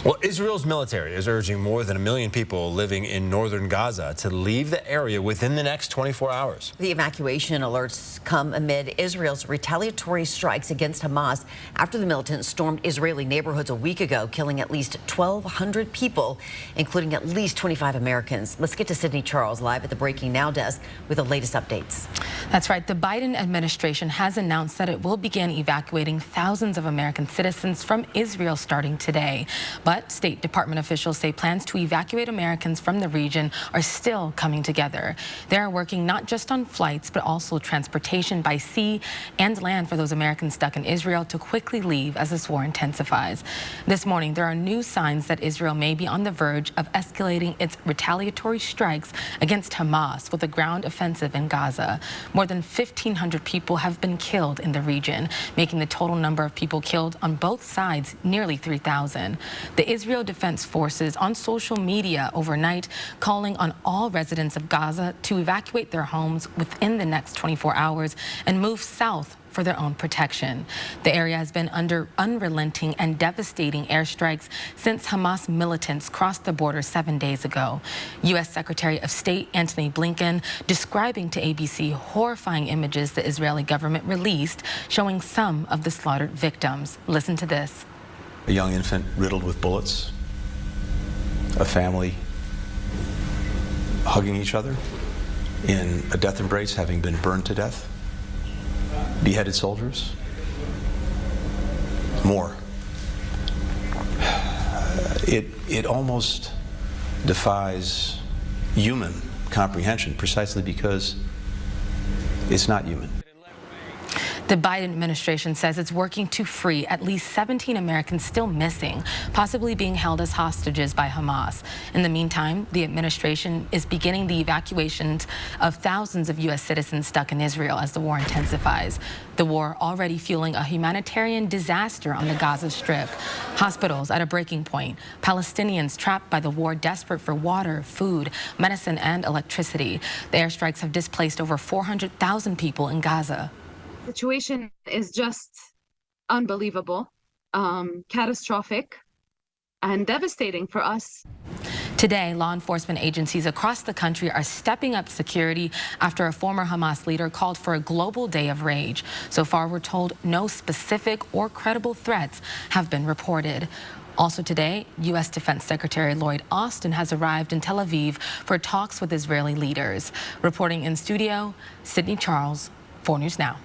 Well, Israel's military is urging more than 1 million people living in northern Gaza to leave the area within the next 24 hours. The evacuation alerts come amid Israel's retaliatory strikes against Hamas after the militants stormed Israeli neighborhoods a week ago, killing at least 1,200 people, including at least 25 Americans. Let's get to Sydney Charles live at the Breaking Now desk with the latest updates. That's right. The Biden administration has announced that it will begin evacuating thousands of American citizens from Israel starting today. But State Department officials say plans to evacuate Americans from the region are still coming together. They are working not just on flights, but also transportation by sea and land for those Americans stuck in Israel to quickly leave as this war intensifies. This morning, there are new signs that Israel may be on the verge of escalating its retaliatory strikes against Hamas with a ground offensive in Gaza. More than 1,500 people have been killed in the region, making the total number of people killed on both sides nearly 3,000. The Israel Defense Forces on social media overnight calling on all residents of Gaza to evacuate their homes within the next 24 hours and move south for their own protection. The area has been under unrelenting and devastating airstrikes since Hamas militants crossed the border 7 days ago. U.S. Secretary of State Antony Blinken describing to ABC horrifying images the Israeli government released showing some of the slaughtered victims. Listen to this. A young infant riddled with bullets, a family hugging each other in a death embrace, having been burned to death, beheaded soldiers, more. It almost defies human comprehension precisely because it's not human. The Biden administration says it's working to free at least 17 Americans still missing, possibly being held as hostages by Hamas. In the meantime, the administration is beginning the evacuations of thousands of U.S. citizens stuck in Israel as the war intensifies. The war already fueling a humanitarian disaster on the Gaza Strip. Hospitals at a breaking point. Palestinians trapped by the war desperate for water, food, medicine, and electricity. The airstrikes have displaced over 400,000 people in Gaza. The situation is just unbelievable, catastrophic, and devastating for us. Today, law enforcement agencies across the country are stepping up security after a former Hamas leader called for a global day of rage. So far, we're told no specific or credible threats have been reported. Also today, U.S. Defense Secretary Lloyd Austin has arrived in Tel Aviv for talks with Israeli leaders. Reporting in studio, Sydney Charles, 4 News Now.